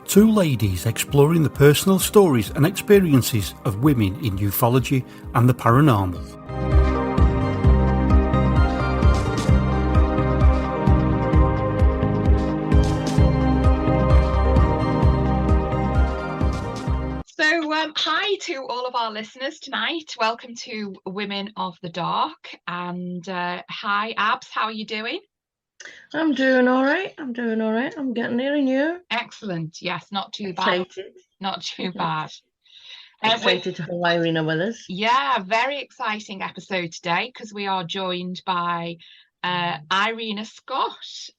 Two ladies exploring the personal stories and experiences of women in ufology and the paranormal. Hi to all of our listeners tonight. Welcome to Women of the Dark. And hi, Abs, how are you doing? I'm doing all right. I'm getting there, and you? Excellent. Yes, not too Excited. bad. Not too bad. Excited to have Irena with us. Yeah, very exciting episode today because we are joined by Irena Scott.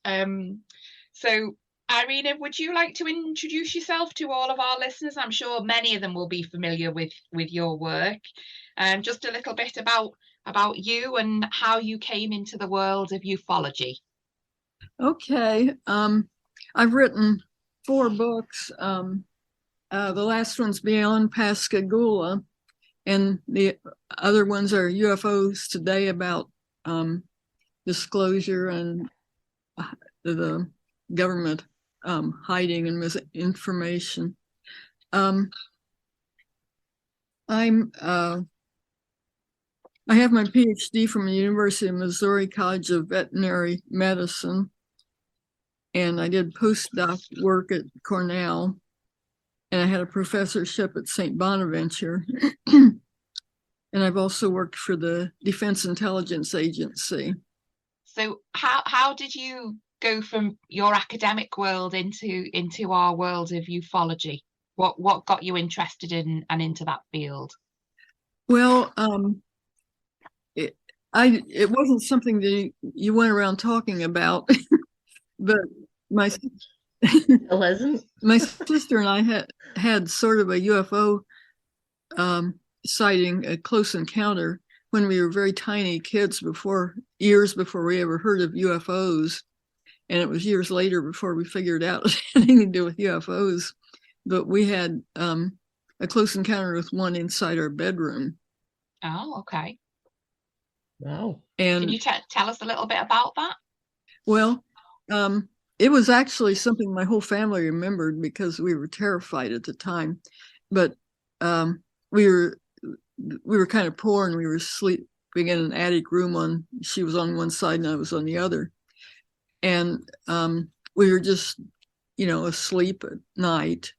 So, Irena, would you like to introduce yourself to all of our listeners? I'm sure many of them will be familiar with your work. Just a little bit about you and how you came into the world of ufology. Okay. I've written 4 books. The last one's Beyond Pascagoula, and the other ones are UFOs Today, about disclosure and the government hiding and misinformation. I have my PhD from the University of Missouri College of Veterinary Medicine, and I did postdoc work at Cornell, and I had a professorship at St. Bonaventure. And I've also worked for the Defense Intelligence Agency. So how did you go from your academic world into our world of ufology? What got you interested in and into that field? Well, it wasn't something that you went around talking about, but my sister and I had sort of a UFO sighting, a close encounter, when we were very tiny kids, years before we ever heard of UFOs. And it was years later before we figured out anything to do with UFOs. But we had a close encounter with one inside our bedroom. Oh, okay. Wow. And can you tell us a little bit about that? Well, it was actually something my whole family remembered because we were terrified at the time. But we were kind of poor, and we were sleeping in an attic room. She was on one side and I was on the other. And we were just, asleep at night.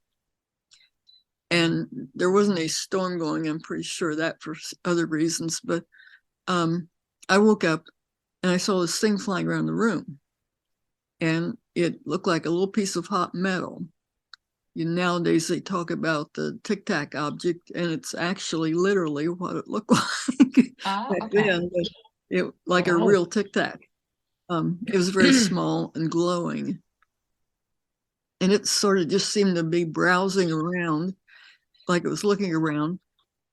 And there wasn't a storm going. I'm pretty sure that for other reasons. But I woke up and I saw this thing flying around the room. And it looked like a little piece of hot metal. Nowadays they talk about the Tic Tac object, and it's actually literally what it looked like back then. But it like a real Tic Tac. It was very small and glowing, and it sort of just seemed to be browsing around, like it was looking around.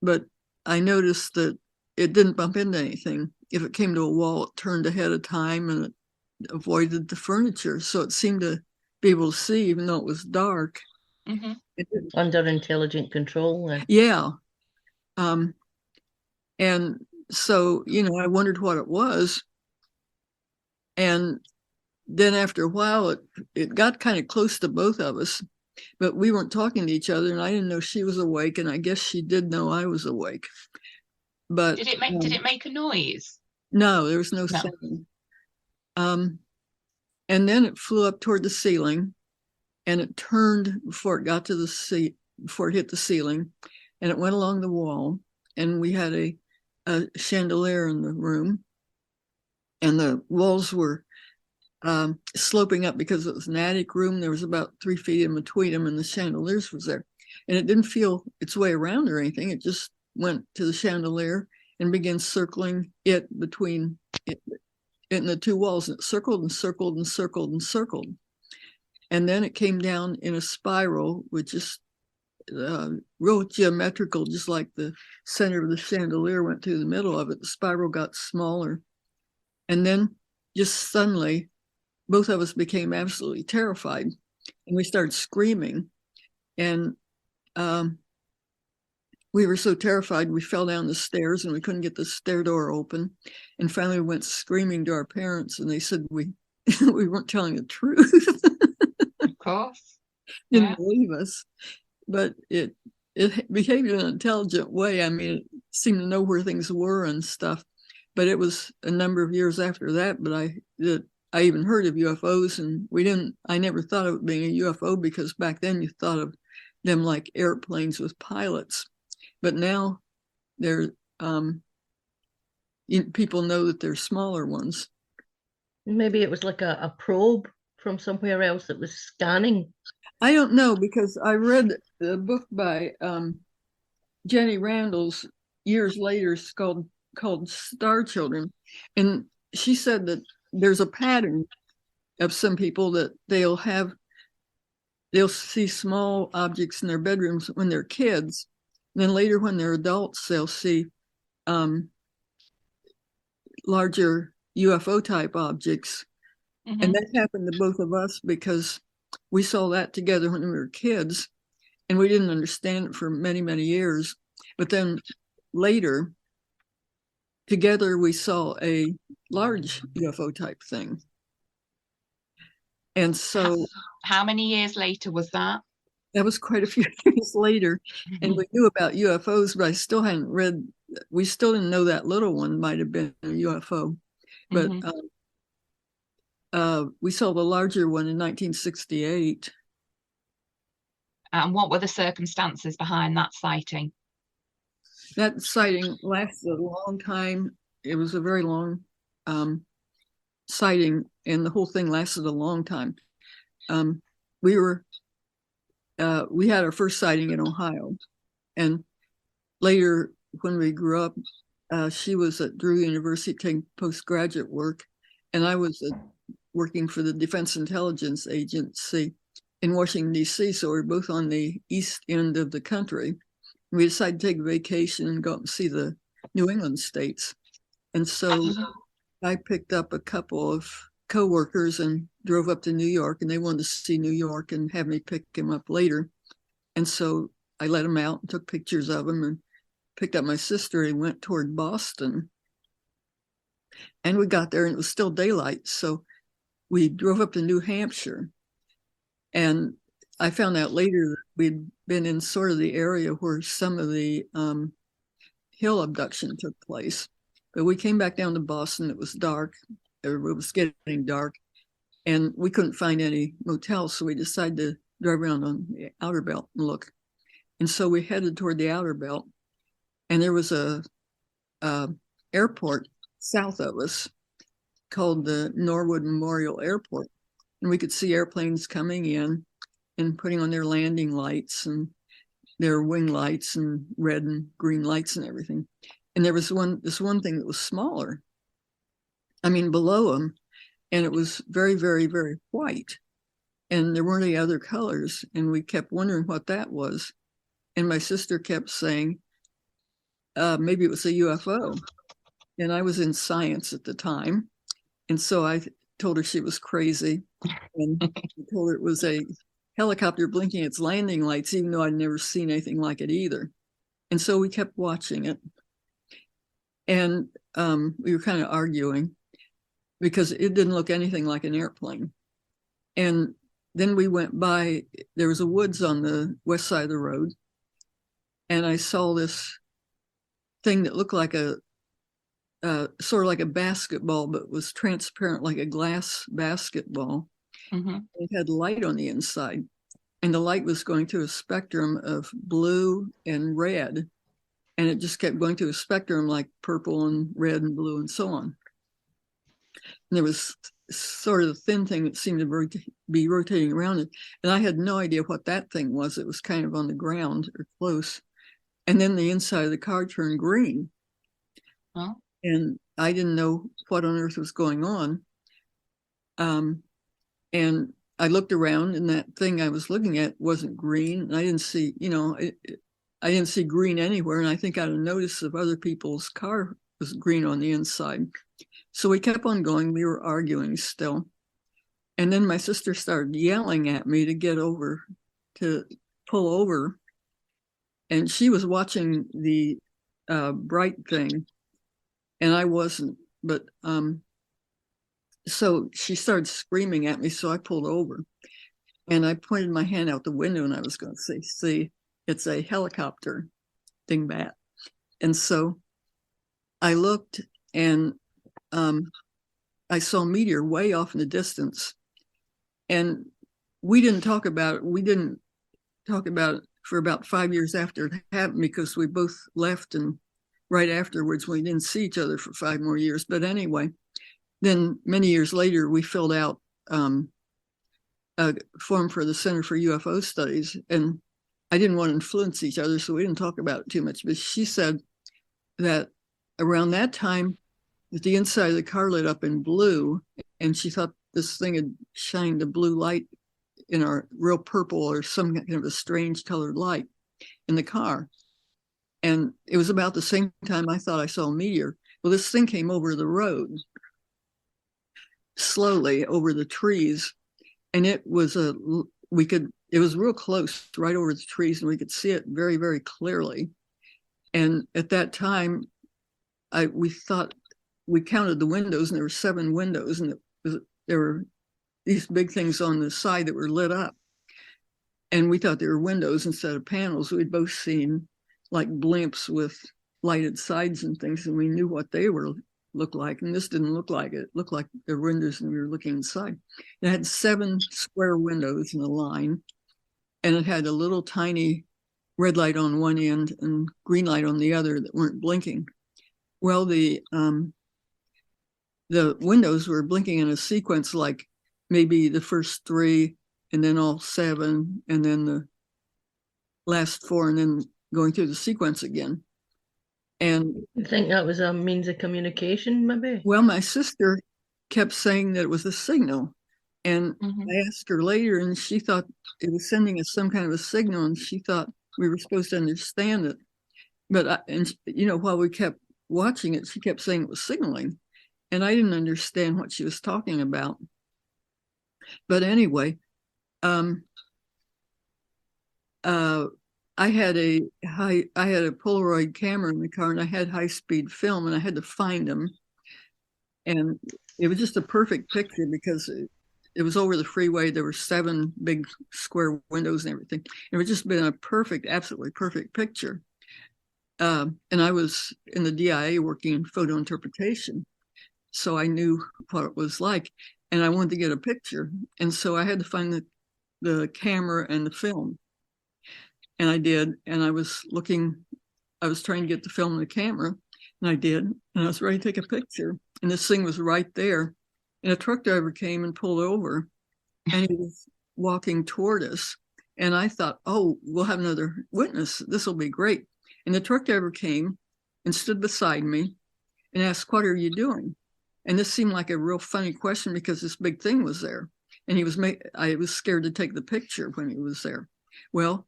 But I noticed that it didn't bump into anything. If it came to a wall, it turned ahead of time, and it avoided the furniture, so it seemed to be able to see even though it was dark. Mm-hmm. Under intelligent control then. Yeah. And so I wondered what it was, and then after a while it got kind of close to both of us, but we weren't talking to each other, and I didn't know she was awake, and I guess she did know I was awake. But did it make a noise? No, there was no sound. And then it flew up toward the ceiling, and it turned before it got to before it hit the ceiling, and it went along the wall. And we had a chandelier in the room, and the walls were sloping up because it was an attic room. There was about 3 feet in between them, and the chandeliers was there. And it didn't feel its way around or anything. It just went to the chandelier and began circling it between it in the 2 walls, and it circled and circled and circled and circled. And then it came down in a spiral, which is real geometrical, just like the center of the chandelier went through the middle of it. The spiral got smaller. And then just suddenly, both of us became absolutely terrified, and we started screaming. And we were so terrified, we fell down the stairs, and we couldn't get the stair door open. And finally we went screaming to our parents, and they said we weren't telling the truth. Of course. didn't Yeah. believe us, but it behaved in an intelligent way. I mean, it seemed to know where things were and stuff. But it was a number of years after that. But I even heard of UFOs, and I never thought of it being a UFO, because back then you thought of them like airplanes with pilots. But now people know that they're smaller ones. Maybe it was like a probe from somewhere else that was scanning. I don't know, because I read a book by Jenny Randalls years later called Star Children, and she said that there's a pattern of some people that they'll see small objects in their bedrooms when they're kids, and then later when they're adults they'll see larger UFO type objects. Mm-hmm. And that happened to both of us, because we saw that together when we were kids, and we didn't understand it for many, many years. But then later, together, we saw a large UFO type thing. And so how many years later was that? That was quite a few years later. And we knew about UFOs, but I still hadn't read, we still didn't know that little one might have been a UFO. But we saw the larger one in 1968. And what were the circumstances behind that sighting? That sighting lasted a long time. It was a very long sighting, and the whole thing lasted a long time. We had our first sighting in Ohio, and later when we grew up, she was at Drew University taking postgraduate work, and I was working for the Defense Intelligence Agency in Washington, D.C., so we're both on the east end of the country. We decided to take a vacation and go up and see the New England states. And so I picked up a couple of coworkers and drove up to New York, and they wanted to see New York and have me pick him up later. And so I let him out and took pictures of him and picked up my sister and went toward Boston. And we got there and it was still daylight. So we drove up to New Hampshire. And I found out later that we'd been in sort of the area where some of the Hill abduction took place. But we came back down to Boston. It was dark. It was getting dark. And we couldn't find any motels. So we decided to drive around on the outer belt and look. And so we headed toward the outer belt. And there was a airport south of us called the Norwood Memorial Airport. And we could see airplanes coming in and putting on their landing lights and their wing lights and red and green lights and everything. And there was this one thing that was smaller, I mean, below them, and it was very, very, very white. And there weren't any other colors. And we kept wondering what that was. And my sister kept saying, maybe it was a UFO. And I was in science at the time. And so I told her she was crazy. And I told her it was a helicopter blinking its landing lights, even though I'd never seen anything like it either. And so we kept watching it. And we were kind of arguing because it didn't look anything like an airplane. And then we went by, there was a woods on the west side of the road. And I saw this thing that looked like sort of like a basketball, but was transparent like a glass basketball. It had light on the inside, and the light was going through a spectrum of blue and red, and it just kept going through a spectrum like purple and red and blue and so on. And there was sort of a thin thing that seemed to be rotating around it, and I had no idea what that thing was. It was kind of on the ground or close, and then the inside of the car turned green. Huh? And I didn't know what on earth was going on. And I looked around, and that thing I was looking at wasn't green. And I didn't see, I didn't see green anywhere. And I think I'd noticed if other people's car was green on the inside. So we kept on going. We were arguing still. And then my sister started yelling at me to get over, to pull over. And she was watching the bright thing, and I wasn't. But so she started screaming at me, so I pulled over. And I pointed my hand out the window and I was going to say, see, it's a helicopter dingbat. And so I looked and I saw a meteor way off in the distance. And we didn't talk about it. We didn't talk about it for about 5 years after it happened, because we both left, and right afterwards we didn't see each other for 5 more years. But anyway, then many years later we filled out a form for the Center for UFO Studies, and I didn't want to influence each other, so we didn't talk about it too much. But she said that around that time that the inside of the car lit up in blue, and she thought this thing had shined a blue light in our real purple or some kind of a strange colored light in the car. And it was about the same time I thought I saw a meteor. Well, this thing came over the road slowly over the trees, and it was it was real close, right over the trees, and we could see it very, very clearly. And at that time, we thought, we counted the windows, and there were 7 windows, and there were these big things on the side that were lit up. And we thought they were windows instead of panels. We'd both seen like blimps with lighted sides and things, and we knew what they looked like. And this didn't look like it. It looked like the windows, and we were looking inside. It had 7 square windows in a line, and it had a little tiny red light on one end and green light on the other that weren't blinking. Well, the windows were blinking in a sequence, like maybe the first 3, and then all 7, and then the last 4, and then going through the sequence again. And I think that was a means of communication, maybe. well, my sister kept saying that it was a signal. And I asked her later, and she thought it was sending us some kind of a signal, and she thought we were supposed to understand it. But while we kept watching it, she kept saying it was signaling, and I didn't understand what she was talking about. But anyway, I had a Polaroid camera in the car, and I had high-speed film, and I had to find them. And it was just a perfect picture because it was over the freeway. There were 7 big square windows and everything. It would just been a perfect, absolutely perfect picture. And I was in the DIA working in photo interpretation, so I knew what it was like, and I wanted to get a picture. And so I had to find the camera and the film. And I did, and I was trying to get the film and the camera, and I did, and I was ready to take a picture. And this thing was right there. And a truck driver came and pulled over, and he was walking toward us. And I thought, oh, we'll have another witness. This will be great. And the truck driver came and stood beside me and asked, what are you doing? And this seemed like a real funny question because this big thing was there. And I was scared to take the picture when he was there. Well,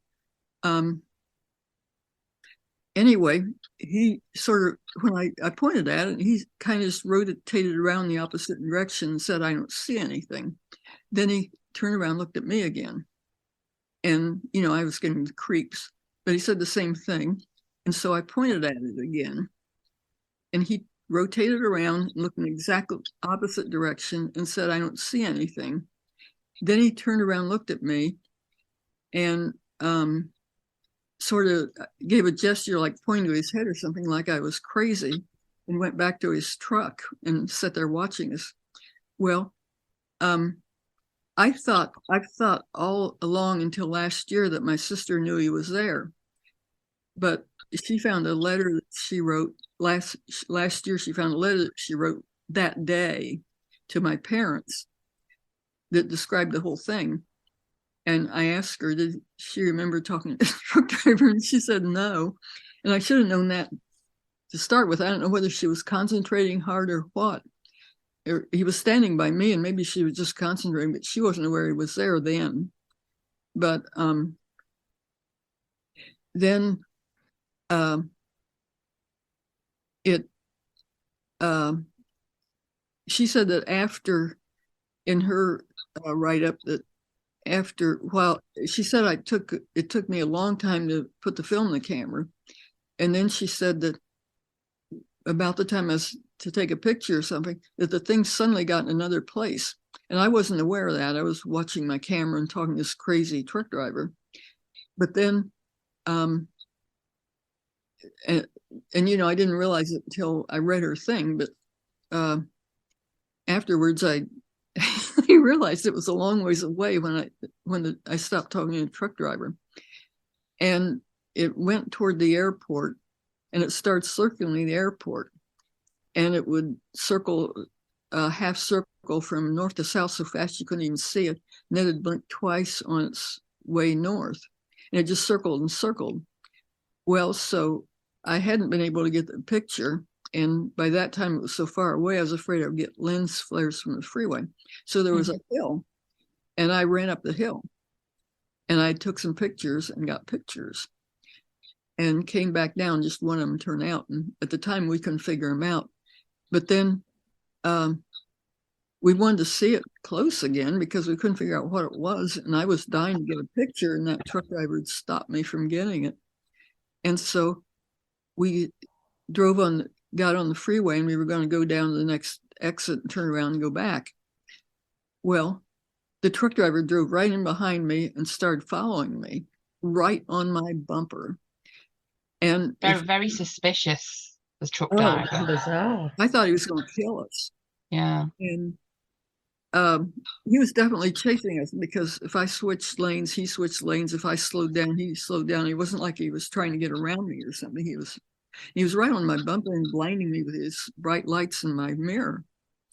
anyway, he sort of, when I pointed at it, he kind of just rotated around the opposite direction and said, I don't see anything. Then he turned around, looked at me again. And, I was getting the creeps, but he said the same thing. And so I pointed at it again, and he rotated around and looked in the exact opposite direction and said, I don't see anything. Then he turned around, looked at me, and sort of gave a gesture like pointing to his head or something, like I was crazy, and went back to his truck and sat there watching us. Well, I've thought all along until last year that my sister knew he was there, but she found a letter that she wrote last year. She found a letter that she wrote that day to my parents that described the whole thing. And I asked her, did she remember talking to the truck driver? And she said no. And I should have known that to start with. I don't know whether she was concentrating hard or what. He was standing by me, and maybe she was just concentrating, but she wasn't aware he was there then. But then she said that after, in her write-up, that she said it took me a long time to put the film in the camera. And then she said that about the time I was to take a picture or something, that the thing suddenly got in another place. And I wasn't aware of that. I was watching my camera and talking to this crazy truck driver. But then, and you know, I didn't realize it until I read her thing, but afterwards I realized it was a long ways away when I stopped talking to the truck driver. And it went toward the airport, and it started circling the airport, and it would circle a half circle from north to south so fast you couldn't even see it. And then it blinked twice on its way north, and it just circled and circled. Well, so I hadn't been able to get the picture, and by that time it was so far away, I was afraid I would get lens flares from the freeway. So there was a hill, and I ran up the hill, and I took some pictures and got pictures, and came back down. Just one of them turned out, and at the time we couldn't figure them out. But then we wanted to see it close again because we couldn't figure out what it was, and I was dying to get a picture, and that truck driver had stopped me from getting it. And so we got on the freeway, and we were going to go down to the next exit and turn around and go back. Well, the truck driver drove right in behind me and started following me right on my bumper. And very suspicious, this truck driver. Bizarre. I thought he was going to kill us. Yeah. And he was definitely chasing us, because if I switched lanes, he switched lanes. If I slowed down, he slowed down. It wasn't like he was trying to get around me or something. He was right on my bumper and blinding me with his bright lights in my mirror.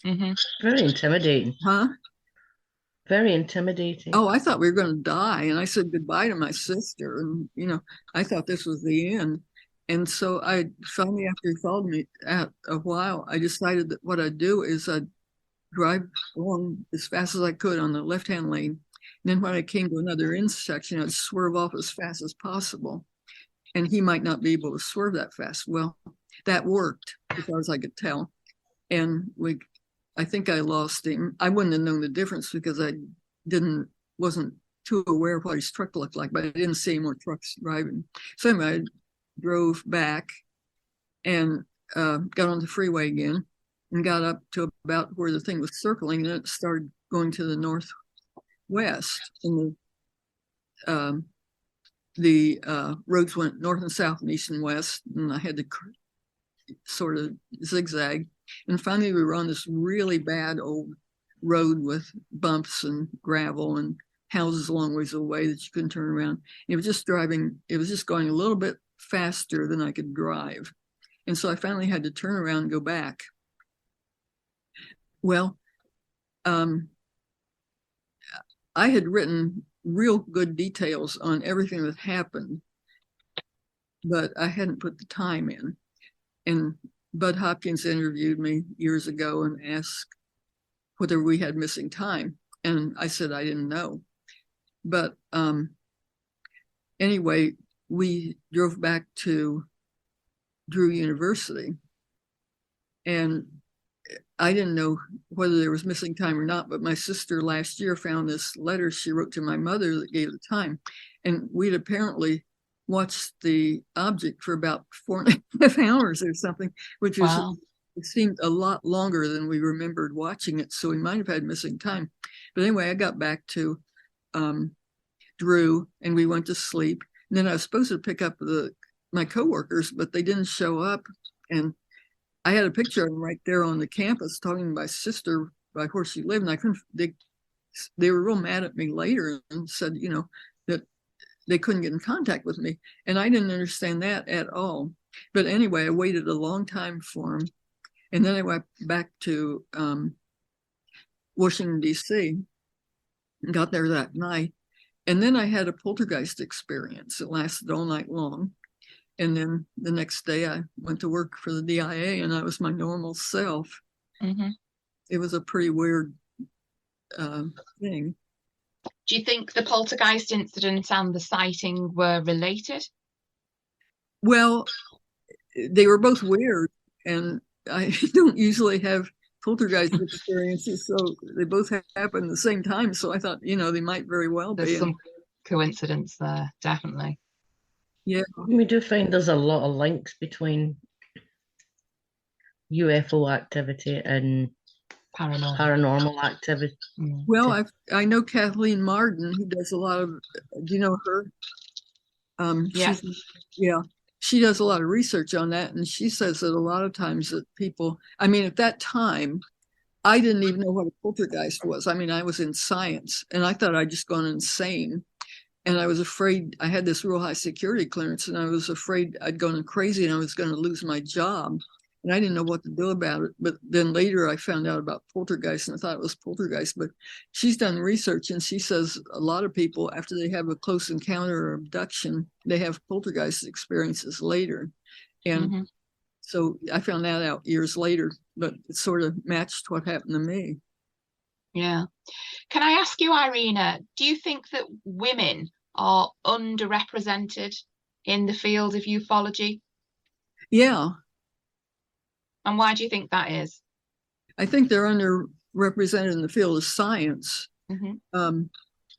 Very intimidating. Huh? Very intimidating. Oh, I thought we were going to die. And I said goodbye to my sister. And, you know, I thought this was the end. And so I finally, after he followed me at a while, I decided that what I'd do is I'd drive along as fast as I could on the left-hand lane. And then when I came to another intersection, I'd swerve off as fast as possible. And he might not be able to swerve that fast. Well, that worked as far as I could tell. And I think I lost him. I wouldn't have known the difference because I wasn't too aware of what his truck looked like, but I didn't see any more trucks driving. So anyway, I drove back and got on the freeway again and got up to about where the thing was circling, and it started going to the northwest. And the roads went north and south and east and west, and I had to sort of zigzag. And finally we were on this really bad old road with bumps and gravel and houses a long ways away that you couldn't turn around. It was just going a little bit faster than I could drive. And so I finally had to turn around and go back. Well, I had written real good details on everything that happened, but I hadn't put the time in. And Bud Hopkins interviewed me years ago and asked whether we had missing time. And I said I didn't know. But anyway, we drove back to Drew University, and I didn't know whether there was missing time or not, but my sister last year found this letter she wrote to my mother that gave the time. And we'd apparently watched the object for about 4.5 hours or something, which was, wow. It seemed a lot longer than we remembered watching it. So we might have had missing time. But anyway, I got back to Drew, and we went to sleep. And then I was supposed to pick up my coworkers, but they didn't show up. And I had a picture of them right there on the campus talking to my sister by where she lived. And I couldn't, they were real mad at me later and said, you know, that they couldn't get in contact with me. And I didn't understand that at all. But anyway, I waited a long time for him. And then I went back to Washington, D.C. and got there that night. And then I had a poltergeist experience. It lasted all night long. And then the next day I went to work for the DIA, and I was my normal self. It was a pretty weird thing. Do you think the poltergeist incident and the sighting were related? Well, they were both weird, and I don't usually have poltergeist experiences, so they both happened at the same time. So I thought, you know, they might very well be. There's some coincidence there, definitely. Yeah. We do find there's a lot of links between UFO activity and paranormal activity. Well, I know Kathleen Marden, who does a lot of, do you know her? Yes. She does a lot of research on that, and she says that a lot of times that people, I mean, at that time, I didn't even know what a poltergeist was. I mean, I was in science, and I thought I'd just gone insane. And I was afraid, I had this real high security clearance, and I was afraid I'd gone crazy and I was going to lose my job. And I didn't know what to do about it. But then later I found out about poltergeist, and I thought it was poltergeist. But she's done research, and she says a lot of people, after they have a close encounter or abduction, they have poltergeist experiences later. And so I found that out years later, but it sort of matched what happened to me. Yeah. Can I ask you, Irena, do you think that women are underrepresented in the field of ufology? Yeah. And why do you think that is? I think they're underrepresented in the field of science.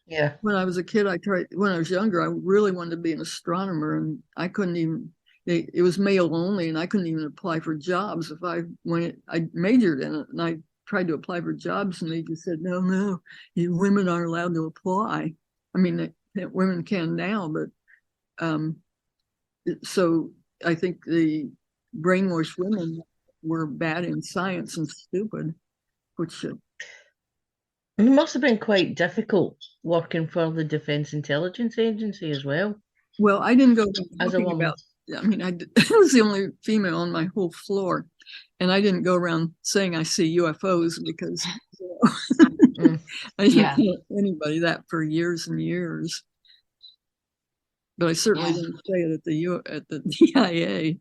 Yeah. When I was a kid, when I was younger, I really wanted to be an astronomer, and I couldn't even, it was male only, and I couldn't even apply for jobs I majored in it, and I tried to apply for jobs, and they just said, no, women aren't allowed to apply. I mean, women can now, but so I think the brainwashed women were bad in science and stupid, which it must have been quite difficult working for the Defense Intelligence Agency as well. Well, I didn't go as a woman. I mean, I was the only female on my whole floor, and I didn't go around saying I see UFOs because I didn't tell anybody that for years and years. But I certainly didn't say it at the DIA.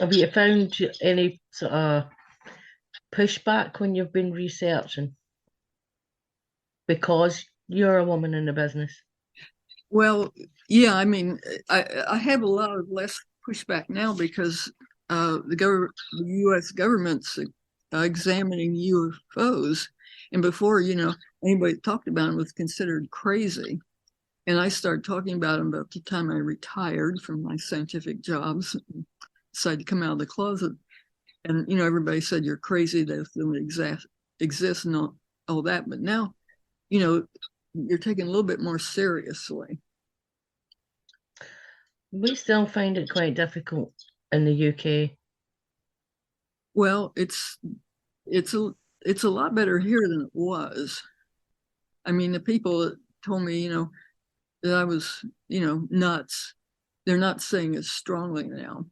Have you found any sort of pushback when you've been researching because you're a woman in the business? Well, yeah, I mean, I have a lot of less pushback now because the U.S. government's examining UFOs, and before, anybody that talked about them was considered crazy. And I started talking about them about the time I retired from my scientific jobs, and decided to come out of the closet. And, everybody said, you're crazy, they don't exist and all that. But now, you're taken a little bit more seriously. We still find it quite difficult in the UK. Well, it's a lot better here than it was. I mean, the people that told me, that I was, nuts, they're not saying it strongly now.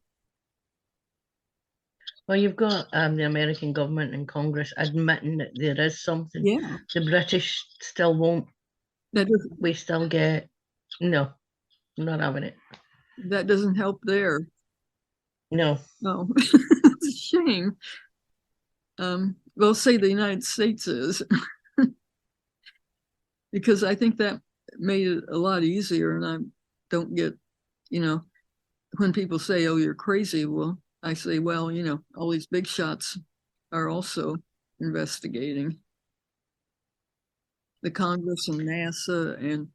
Well, you've got the American government and Congress admitting that there is something. Yeah. The British still won't. We still get, no, I'm not having it. That doesn't help there. No. No, it's a shame. Well, say the United States is, because I think that made it a lot easier, and I don't get, when people say, oh, you're crazy, well, I say, well, all these big shots are also investigating. The Congress and NASA and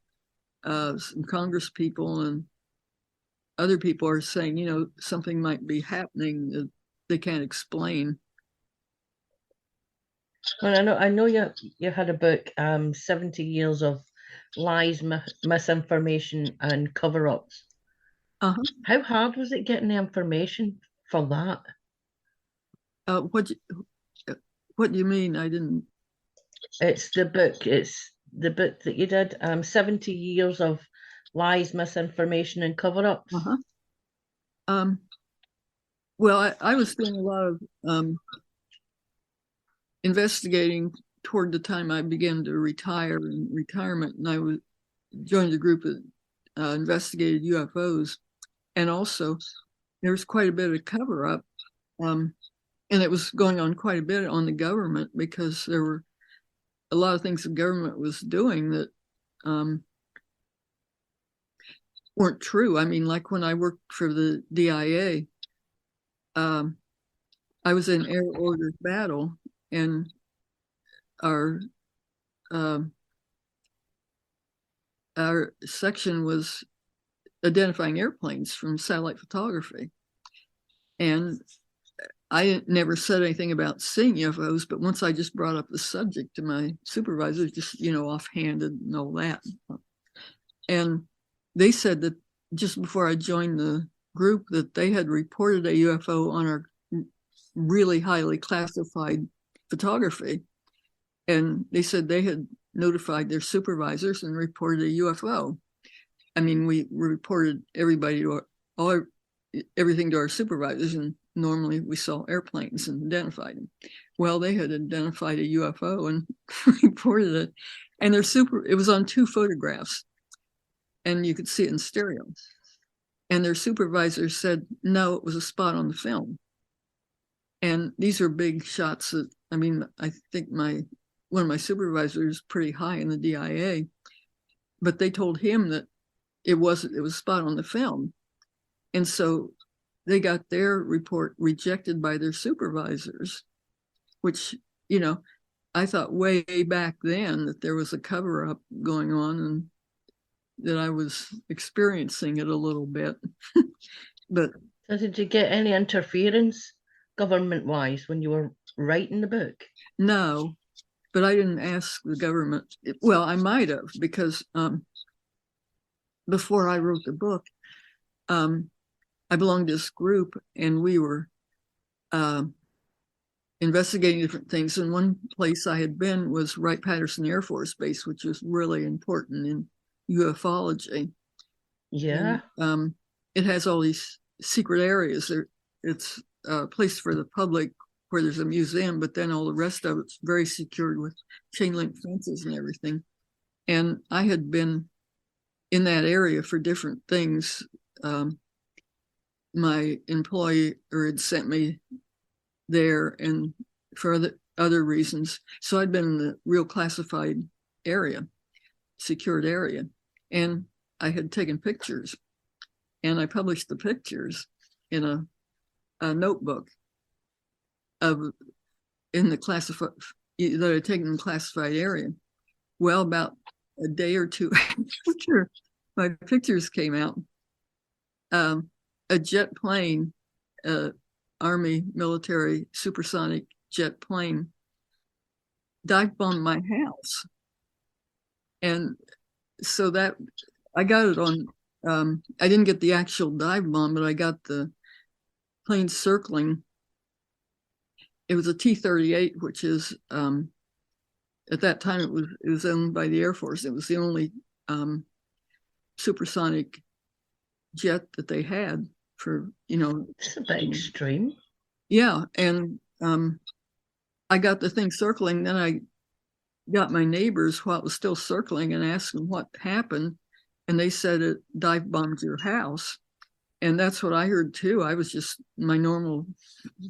some Congress people and other people are saying, something might be happening that they can't explain. Well, I know you had a book, 70 Years of Lies, Misinformation and Cover-Ups. How hard was it getting the information for that? What do you mean? I didn't. It's the book that you did, 70 Years of Lies, Misinformation and Cover-Ups. Well, I was doing a lot of investigating toward the time I began to retire in retirement, and I joined a group that investigated UFOs, and also there was quite a bit of cover-up, and it was going on quite a bit on the government because there were a lot of things the government was doing that weren't true. I mean, like when I worked for the DIA, I was in air order battle, and our section was identifying airplanes from satellite photography. And I never said anything about seeing UFOs, but once I just brought up the subject to my supervisor, just, offhanded and all that. And they said that just before I joined the group that they had reported a UFO on our really highly classified photography. And they said they had notified their supervisors and reported a UFO. I mean, we reported everything to our supervisors, and normally we saw airplanes and identified them. Well, they had identified a UFO and reported it. And it was on 2 photographs, and you could see it in stereo. And their supervisor said, no, it was a spot on the film. And these are big shots that, I think one of my supervisors is pretty high in the DIA, but they told him that it was a spot on the film. And so they got their report rejected by their supervisors, which, I thought way back then that there was a cover-up going on and that I was experiencing it a little bit. But so did you get any interference government-wise when you were writing the book? No, but I didn't ask the government. Well, I might have, because before I wrote the book, I belonged to this group, and we were investigating different things. And one place I had been was Wright-Patterson Air Force Base, which was really important in ufology. Yeah. And, it has all these secret areas. It's a place for the public where there's a museum, but then all the rest of it's very secured with chain link fences and everything. And I had been in that area for different things. My employer had sent me there, and for other reasons. So I'd been in the real classified area, secured area, and I had taken pictures, and I published the pictures in a notebook in the classified that I'd taken in the classified area. Well, about a day or two after my pictures came out, a jet plane, Army military supersonic jet plane, dive bombed my house. And so that I got it on, I didn't get the actual dive bomb, but I got the plane circling. It was a T-38, which is, at that time it was owned by the Air Force. It was the only supersonic jet that they had for, It's a bit extreme. Yeah. And I got the thing circling. Then I got my neighbors while it was still circling and asked them what happened. And they said it dive bombed your house. And that's what I heard too. I was just my normal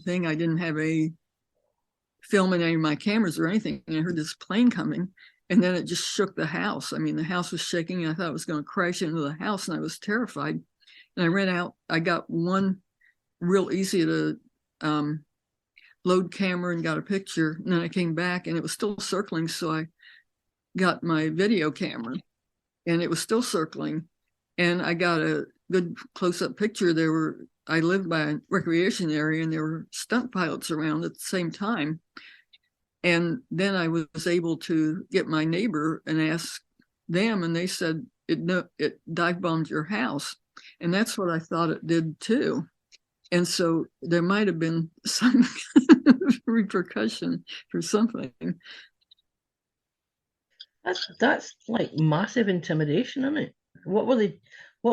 thing. I didn't have a film in any of my cameras or anything. And I heard this plane coming, and then it just shook the house. I mean, the house was shaking, and I thought it was going to crash into the house, and I was terrified. And I ran out. I got one real easy to load camera and got a picture. And then I came back, and it was still circling. So I got my video camera, and it was still circling. And I got a good close-up picture. I lived by a recreation area, and there were stunt pilots around at the same time. And then I was able to get my neighbor and ask them, and they said it dive bombed your house. And that's what I thought it did too. And so there might have been some repercussion for something. That's like massive intimidation, isn't it? What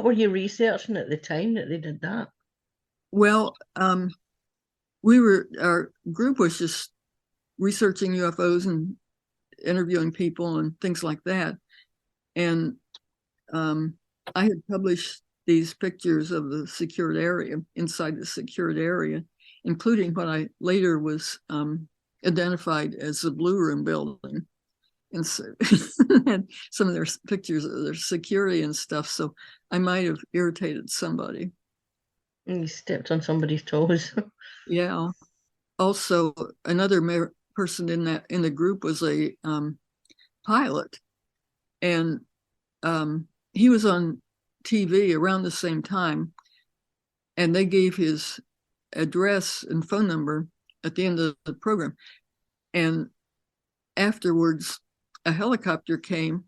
were you researching at the time that they did that? Well, our group was just researching UFOs and interviewing people and things like that. And I had published these pictures of the secured area, inside the secured area, including what I later was identified as the Blue Room building. And so had some of their pictures of their security and stuff. So I might have irritated somebody. You stepped on somebody's toes. Yeah. Also, another person in the group was a pilot, and he was on TV around the same time, and they gave his address and phone number at the end of the program. And afterwards, a helicopter came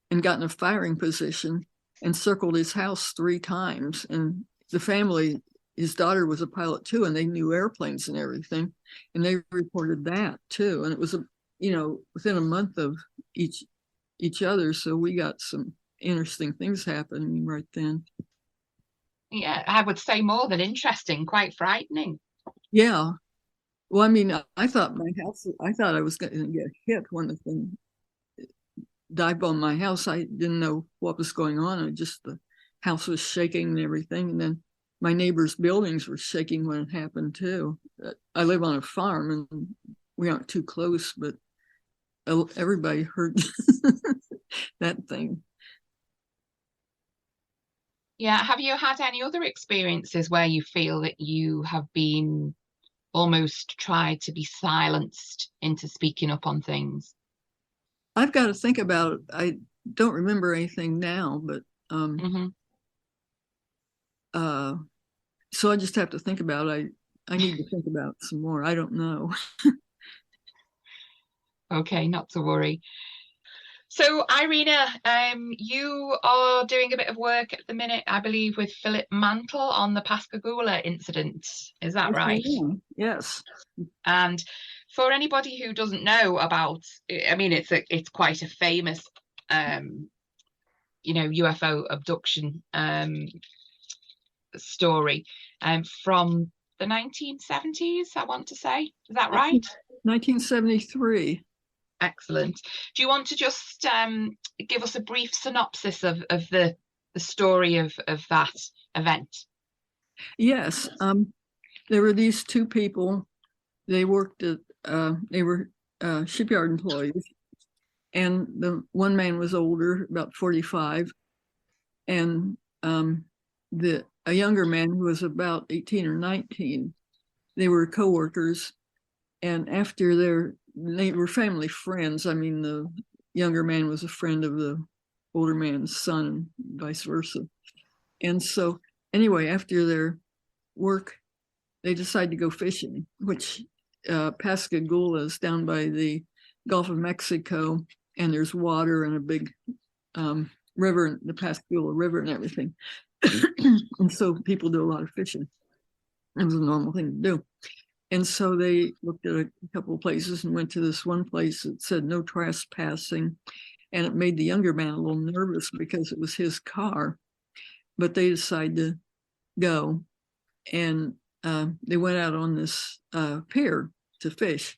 and got in a firing position and circled his house 3 times. And the family, his daughter was a pilot too, and they knew airplanes and everything. And they reported that too. And it was, within a month of each other. So we got some interesting things happening right then. Yeah, I would say more than interesting, quite frightening. Yeah. Well, I mean, I thought I was going to get hit when the thing dived on my house. I didn't know what was going on. The house was shaking and everything. And then my neighbor's buildings were shaking when it happened too. I live on a farm and we aren't too close, but everybody heard that thing. Yeah. Have you had any other experiences where you feel that you have been almost tried to be silenced into speaking up on things? I've got to think about it. I don't remember anything now, but so I just have to think about it. I need to think about it some more. I don't know. Okay, not to worry. So, Irena, you are doing a bit of work at the minute, I believe, with Philip Mantle on the Pascagoula incident. Is that right? Yes. And for anybody who doesn't know about, I mean, it's quite a famous, UFO abduction story from the 1970s, I want to say. Is that right? 1973. Excellent. Do you want to just give us a brief synopsis of the story of that event? Yes. There were these 2 people. They worked at, they were shipyard employees. And the one man was older, about 45. And a younger man who was about 18 or 19. They were co-workers. And after they were family friends. I mean, the younger man was a friend of the older man's son and vice versa. And so anyway, after their work, they decided to go fishing, which Pascagoula is down by the Gulf of Mexico, and there's water and a big river, the Pascagoula River and everything. And so people do a lot of fishing. It was a normal thing to do. And so they looked at a couple of places and went to this one place that said no trespassing. And it made the younger man a little nervous because it was his car. But they decided to go. And they went out on this pier to fish.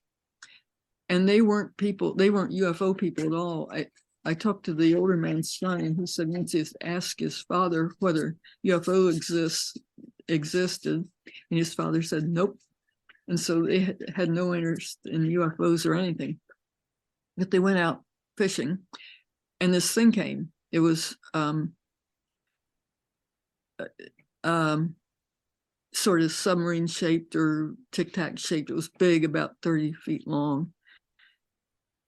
And they weren't UFO people at all. I talked to the older man's son, and he said once he asked his father whether UFO existed, and his father said nope. And so they had no interest in UFOs or anything. But they went out fishing, and this thing came. It was sort of submarine shaped or tic-tac shaped. It was big, about 30 feet long.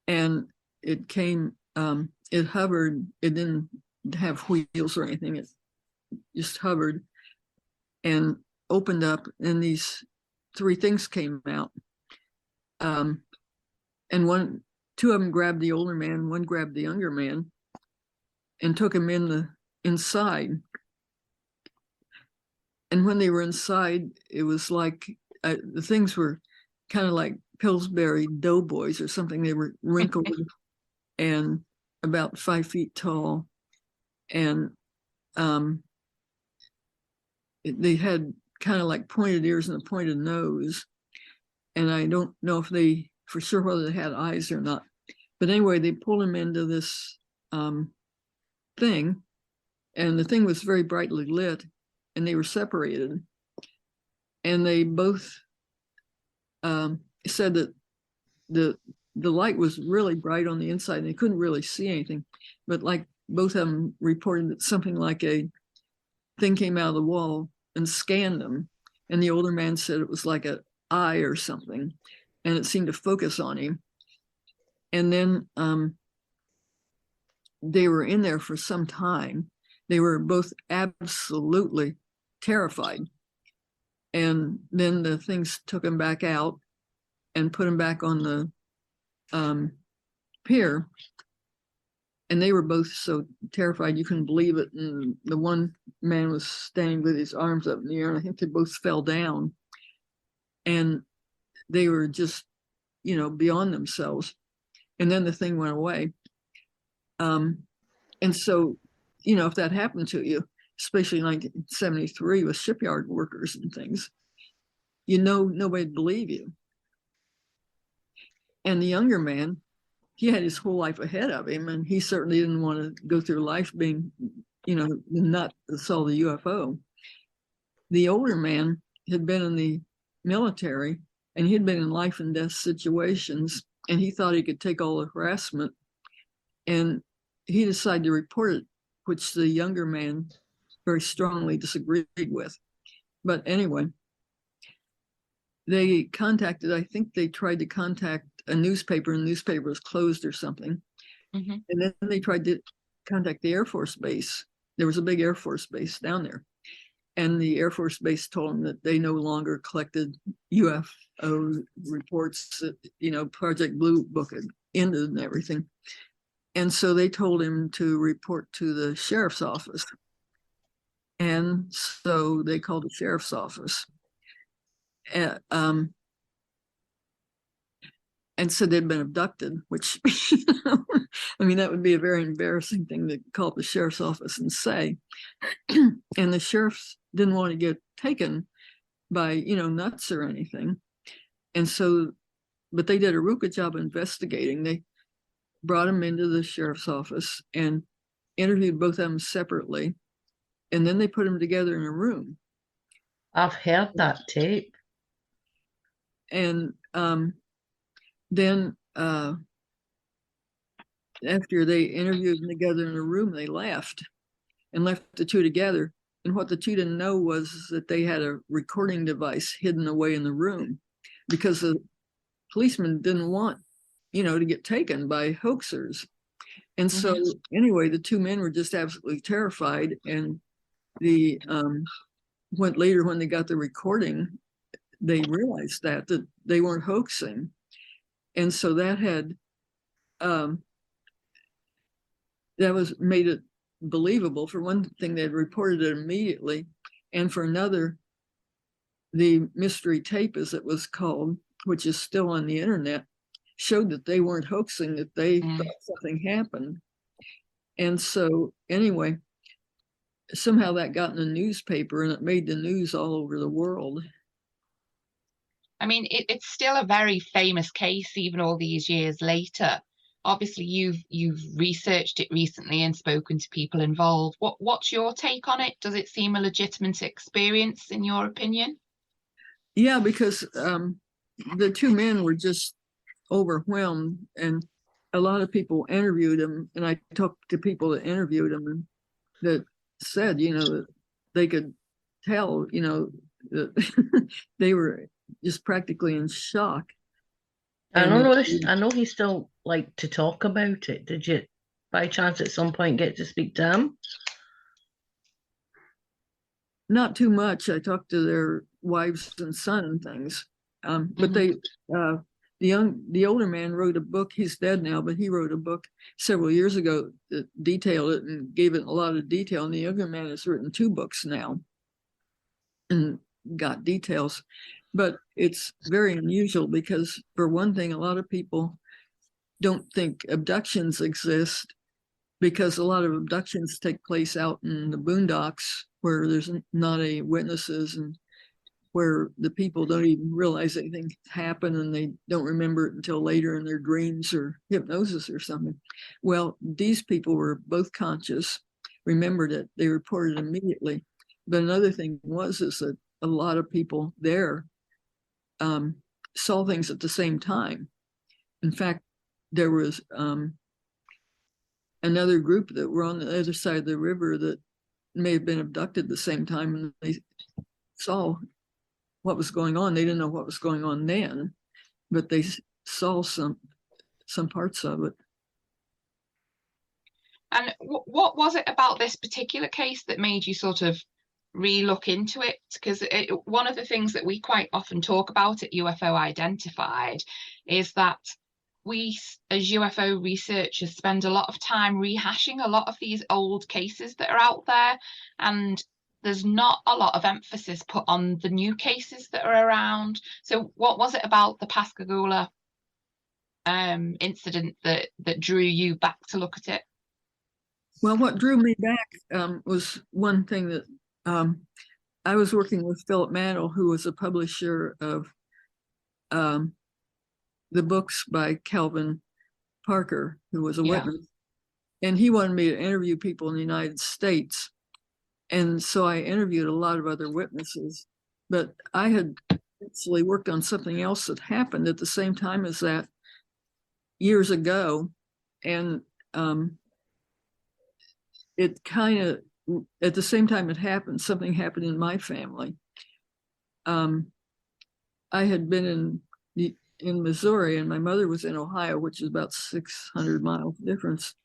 And it came, it hovered. It didn't have wheels or anything. It just hovered and opened up, and these 3 things came out. And 2 of them grabbed the older man, 1 grabbed the younger man and took him inside. And when they were inside, it was like the things were kind of like Pillsbury Doughboys or something. They were wrinkled and about 5 feet tall. And they had kind of like pointed ears and a pointed nose. And I don't know if they, for sure, whether they had eyes or not. But anyway, they pulled him into this thing, and the thing was very brightly lit, and they were separated. And they both said that the light was really bright on the inside, and they couldn't really see anything. But like both of them reported that something like a thing came out of the wall and scanned them. And the older man said it was like an eye or something, and it seemed to focus on him. And then they were in there for some time. They were both absolutely terrified. And then the things took him back out and put him back on the pier. And they were both so terrified you couldn't believe it. And the one man was standing with his arms up in the air, and I think they both fell down. And they were just, beyond themselves. And then the thing went away. And so, if that happened to you, especially in 1973 with shipyard workers and things, nobody'd believe you. And the younger man, he had his whole life ahead of him, and he certainly didn't want to go through life being, the nut that saw the UFO. The older man had been in the military, and he'd been in life and death situations, and he thought he could take all the harassment, and he decided to report it, which the younger man very strongly disagreed with. But anyway, I think they tried to contact a newspaper, and the newspaper was closed or something. Mm-hmm. And then they tried to contact the Air Force Base. There was a big Air Force Base down there. And the Air Force Base told them that they no longer collected UFO reports, that, Project Blue Book had ended and everything. And so they told him to report to the sheriff's office. And so they called the sheriff's office. And said they'd been abducted, which, that would be a very embarrassing thing to call the sheriff's office and say. And the sheriffs didn't want to get taken by, nuts or anything. And so, but they did a real good job investigating. They brought him into the sheriff's office and interviewed both of them separately. And then they put them together in a room. I've heard that tape. And then after they interviewed them together in a room, they left the two together. And what the two didn't know was that they had a recording device hidden away in the room, because the policemen didn't want, to get taken by hoaxers. And so anyway, the two men were just absolutely terrified. And later when they got the recording, they realized that they weren't hoaxing. And so that had, that was made it believable. For one thing, they had reported it immediately. And for another, the mystery tape, as it was called, which is still on the internet, showed that they weren't hoaxing, that they thought something happened. And so anyway, somehow that got in the newspaper, and it made the news all over the world. It's still a very famous case, even all these years later. Obviously, you've researched it recently and spoken to people involved. What's your take on it? Does it seem a legitimate experience, in your opinion? Yeah, because the two men were just overwhelmed, and a lot of people interviewed them, and I talked to people that interviewed them, and that said, that they could tell, that they were just practically in shock. I know he still liked to talk about it. Did you, by chance, at some point get to speak to him? Not too much. I talked to their wives and son and things. But the older man wrote a book. He's dead now, but he wrote a book several years ago that detailed it and gave it a lot of detail. And the younger man has written 2 books now and got details. But it's very unusual because, for one thing, a lot of people don't think abductions exist, because a lot of abductions take place out in the boondocks where there's not any witnesses, and where the people don't even realize anything happened, and they don't remember it until later in their dreams or hypnosis or something. Well, these people were both conscious, remembered it, they reported immediately. But another thing is that a lot of people there saw things at the same time. In fact, there was another group that were on the other side of the river that may have been abducted at the same time, and they saw what was going on. They didn't know what was going on then, but they saw some parts of it. And what was it about this particular case that made you sort of re-look into it, because one of the things that we quite often talk about at UFO Identified is that we, as UFO researchers, spend a lot of time rehashing a lot of these old cases that are out there, and there's not a lot of emphasis put on the new cases that are around. So what was it about the Pascagoula incident that drew you back to look at it? Well, what drew me back was one thing that I was working with Philip Mantle, who was a publisher of the books by Calvin Parker, who was a witness, and he wanted me to interview people in the United States. And so I interviewed a lot of other witnesses, but I had actually worked on something else that happened at the same time as that years ago. And it kind of, at the same time it happened, something happened in my family. I had been in Missouri, and my mother was in Ohio, which is about 600 miles difference.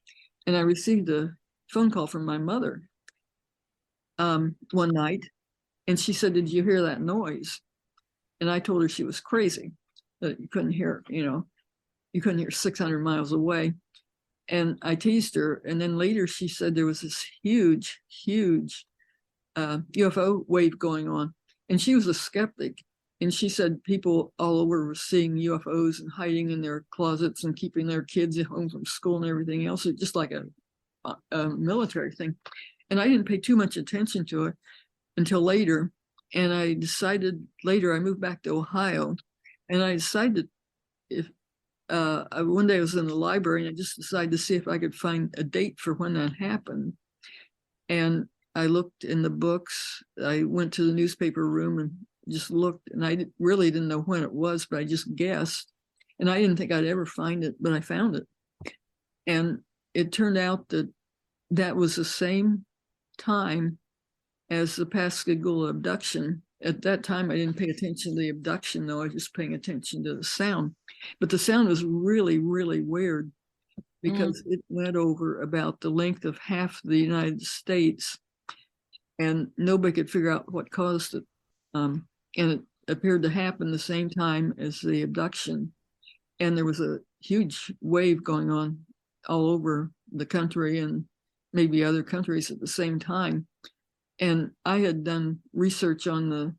And I received a phone call from my mother one night, and she said, "Did you hear that noise?" And I told her she was crazy, that you couldn't hear, you couldn't hear 600 miles away. And I teased her. And then later she said there was this huge UFO wave going on. And she was a skeptic. And she said people all over were seeing UFOs and hiding in their closets and keeping their kids at home from school and everything else. It's just like a military thing. And I didn't pay too much attention to it until later. And I decided later, I moved back to Ohio, and I decided one day I was in the library, and I just decided to see if I could find a date for when that happened. And I looked in the books. I went to the newspaper room and just looked, and I really didn't know when it was, but I just guessed. And I didn't think I'd ever find it, but I found it. And it turned out that was the same time as the Pascagoula abduction. At that time, I didn't pay attention to the abduction, though. I was just paying attention to the sound. But the sound was really, really weird, because it went over about the length of half the United States, and nobody could figure out what caused it. And it appeared to happen the same time as the abduction. And there was a huge wave going on all over the country and maybe other countries at the same time. And I had done research on the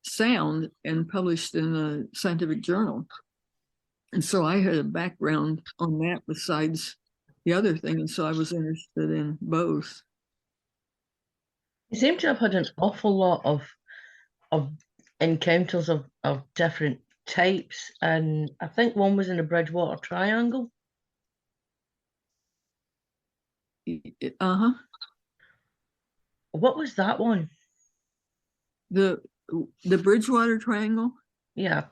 sound and published in a scientific journal. And so I had a background on that besides the other thing. And so I was interested in both. You seem to have had an awful lot of encounters of different types. And I think one was in the Bridgewater Triangle. What was that one? The Bridgewater Triangle? Yeah.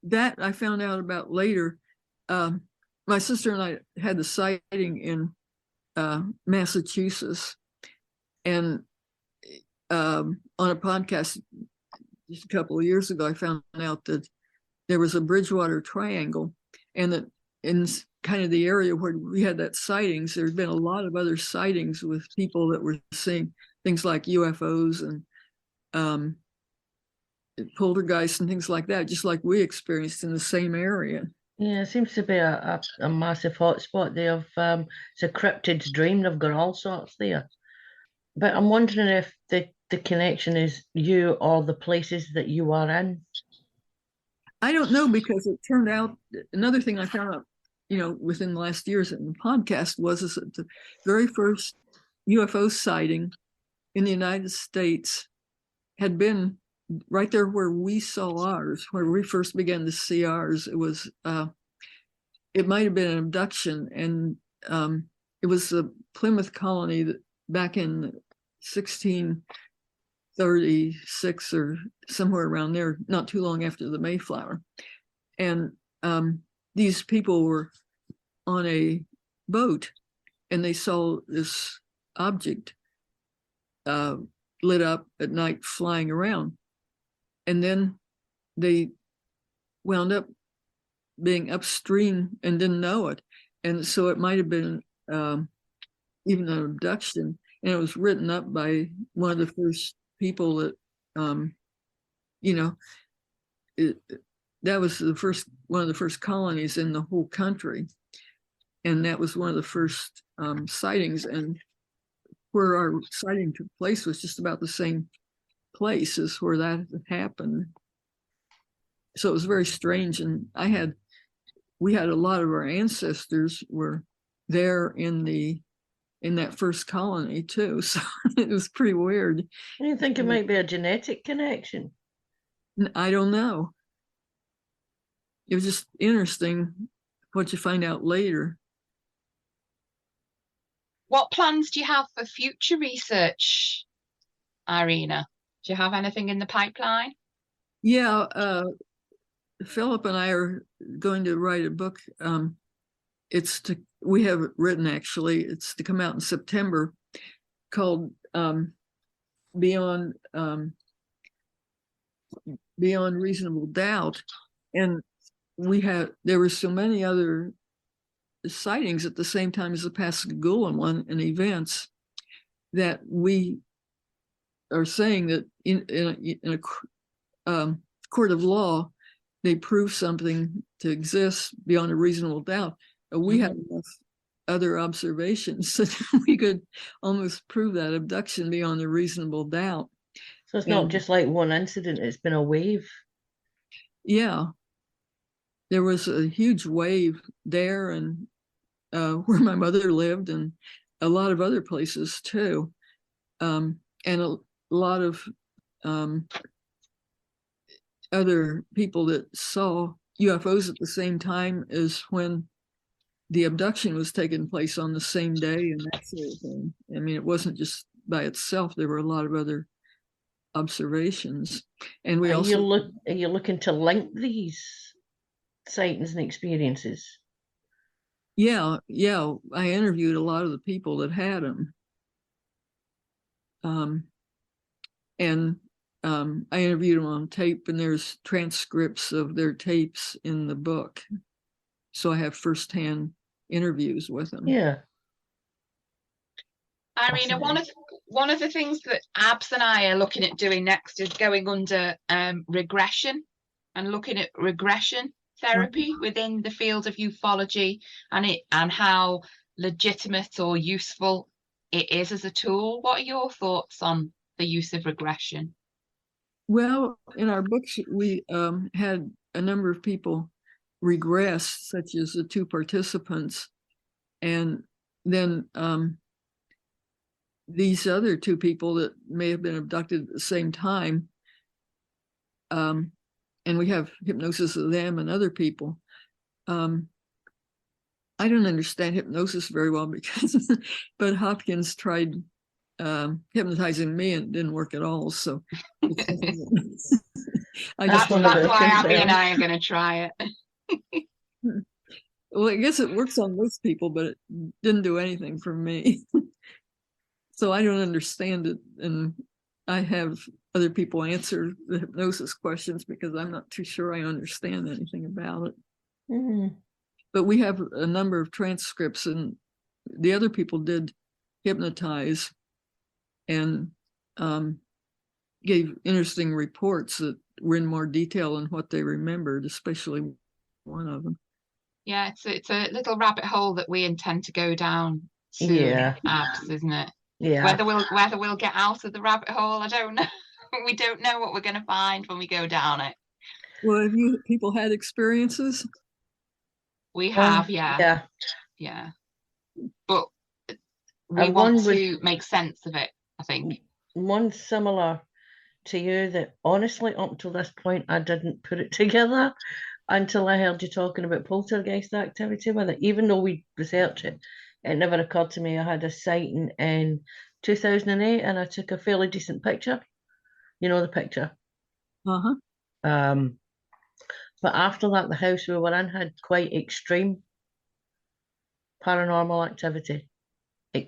That I found out about later. My sister and I had the sighting in Massachusetts, and on a podcast just a couple of years ago, I found out that there was a Bridgewater Triangle, and that in kind of the area where we had that sightings, there had been a lot of other sightings with people that were seeing things like UFOs and poltergeists and things like that, just like we experienced in the same area. Yeah, it seems to be a massive hotspot. They have it's a cryptid dream. They've got all sorts there. But I'm wondering if the connection is you or the places that you are in. I don't know, because it turned out, another thing I found out, within the last years in the podcast was that the very first UFO sighting in the United States had been right there where we saw ours, where we first began to see ours. It was, it might have been an abduction, and it was the Plymouth colony that back in 1636 or somewhere around there, not too long after the Mayflower. And these people were on a boat, and they saw this object lit up at night flying around. And then they wound up being upstream and didn't know it. And so it might have been even an abduction. and it was written up by one of the first people that, that was one of the first colonies in the whole country. And that was one of the first sightings. And where our sighting took place was just about the same place as where that happened. So it was very strange. And we had a lot of our ancestors were there in that first colony too. So it was pretty weird. Do you think it might be a genetic connection? I don't know. It was just interesting what you find out later. What plans do you have for future research, Irena? Do you have anything in the pipeline? Yeah, Philip and I are going to write a book. We have it written actually. It's to come out in September, called Beyond Reasonable Doubt. And there were so many other sightings at the same time as the Pascagoula one and events that we are saying that in a court of law, they prove something to exist beyond a reasonable doubt. We have enough other observations that we could almost prove that abduction beyond a reasonable doubt. So it's not just like one incident, it's been a wave. Yeah. There was a huge wave there and where my mother lived and a lot of other places too. And a lot of other people that saw UFOs at the same time as when the abduction was taking place on the same day and that sort of thing. I mean, it wasn't just by itself. There were a lot of other observations. And we are you looking to link these sightings and experiences? Yeah. I interviewed a lot of the people that had them. I interviewed them on tape, and there's transcripts of their tapes in the book. So I have firsthand interviews with them. Yeah. Irena, one of the things that Abs and I are looking at doing next is going under regression and looking at regression therapy within the field of ufology and how legitimate or useful it is as a tool. What are your thoughts on the use of regression? Well, in our books, we had a number of people regress, such as the two participants, and then these other two people that may have been abducted at the same time, and we have hypnosis of them and other people. I don't understand hypnosis very well but Hopkins tried hypnotizing me and it didn't work at all. So that's why Abby and I are going to try it. Well, I guess it works on most people, but it didn't do anything for me. So I don't understand it, and I have other people answer the hypnosis questions because I'm not too sure I understand anything about it. But we have a number of transcripts, and the other people did hypnotize and gave interesting reports that were in more detail in what they remembered, especially one of them. Yeah, it's a little rabbit hole that we intend to go down soon, Abs, isn't it? Yeah. Whether we'll get out of the rabbit hole, I don't know. We don't know what we're going to find when we go down it. Well, have you people had experiences? We have, yeah. But we want to make sense of it, I think. One similar to you that honestly, up till this point, I didn't put it together until I heard you talking about poltergeist activity with it. Even though we researched it, it never occurred to me. I had a sighting in 2008 and I took a fairly decent picture. You know the picture? But after that, the house we were in had quite extreme paranormal activity.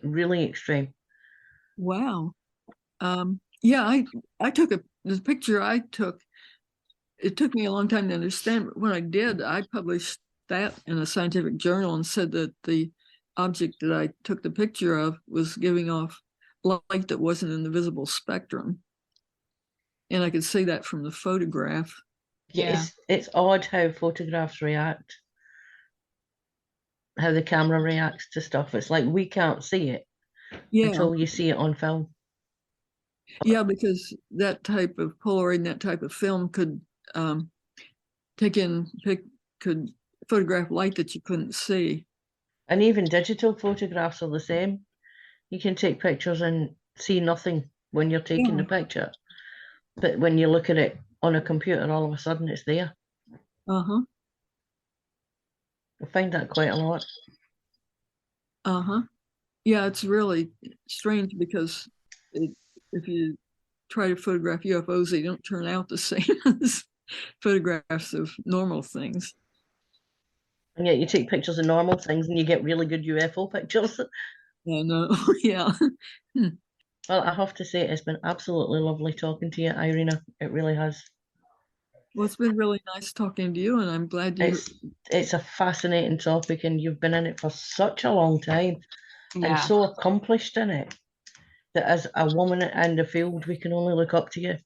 Really extreme. Wow. Yeah, I took the picture I took. It took me a long time to understand, but when I did, I published that in a scientific journal and said that the object that I took the picture of was giving off light that wasn't in the visible spectrum. And I could see that from the photograph. Yeah. It's odd how photographs react, how the camera reacts to stuff. It's like we can't see it until you see it on film. Yeah, because that type of Polaroid and that type of film could could photograph light that you couldn't see. And even digital photographs are the same. You can take pictures and see nothing when you're taking the picture. But when you look at it on a computer, all of a sudden it's there. Uh-huh. I find that quite a lot. Uh-huh. Yeah, it's really strange because if you try to photograph UFOs, they don't turn out the same as photographs of normal things. And yet you take pictures of normal things and you get really good UFO pictures. Yeah, no, yeah. Well, I have to say it's been absolutely lovely talking to you, Irena. It really has. Well, it's been really nice talking to you, and I'm glad you... It's a fascinating topic, and you've been in it for such a long time and so accomplished in it that as a woman in the field, we can only look up to you.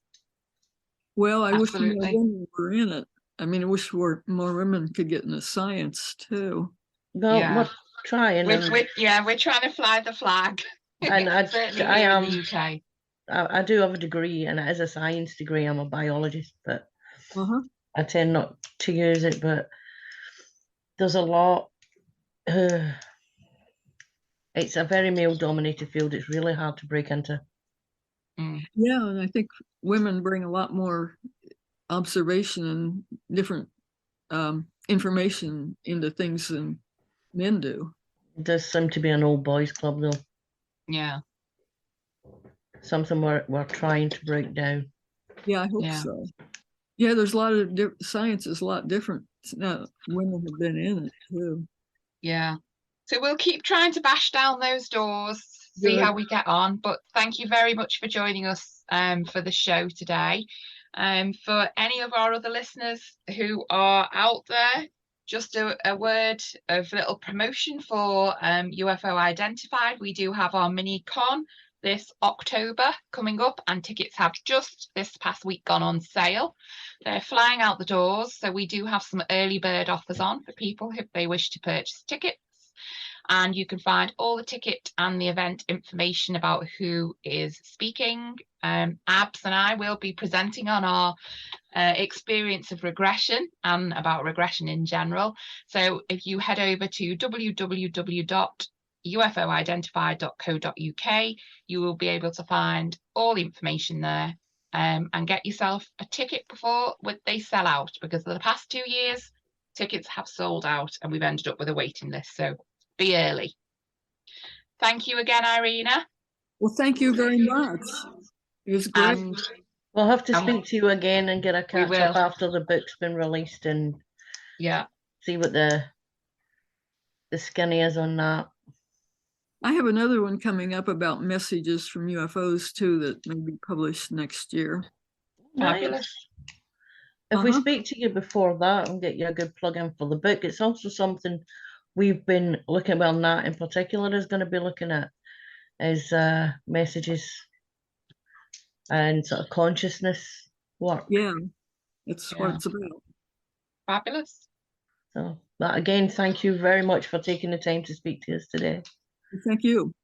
Well, I wish more women were in it. I mean, I wish more women could get into science too. Well, we're trying. We're trying to fly the flag. And certainly here in the UK. I do have a degree, and it is a science degree. I'm a biologist, but I tend not to use it. But there's a lot. It's a very male-dominated field. It's really hard to break into. Yeah, and I think women bring a lot more observation and different information into things than men do. It does seem to be an old boys club, though. Yeah. Something we're trying to break down. Yeah, I hope so. Yeah, there's a lot of science is a lot different now. Women have been in it too. Yeah. So we'll keep trying to bash down those doors, see how we get on. But thank you very much for joining us for the show today. For any of our other listeners who are out there, just a word of little promotion for UFO Identified. We do have our mini con this October coming up, and tickets have just this past week gone on sale. They're flying out the doors, so we do have some early bird offers on for people if they wish to purchase tickets. And you can find all the ticket and the event information about who is speaking. Abs and I will be presenting on our experience of regression and about regression in general. So if you head over to www.ufoidentified.co.uk, you will be able to find all the information there and get yourself a ticket before they sell out, because for the past 2 years, tickets have sold out and we've ended up with a waiting list. So be early. Thank you again, Irena. Well, thank you very much. It was great. We'll have to speak to you again and get a catch up after the book's been released and see what the skinny is on that. I have another one coming up about messages from UFOs too that may be published next year. Fabulous. If we speak to you before that and get you a good plug in for the book, it's also something we've been looking, well, Nat in particular is going to be looking at, is messages and sort of consciousness work. Yeah, it's what it's about. Fabulous. So, but again, thank you very much for taking the time to speak to us today. Thank you.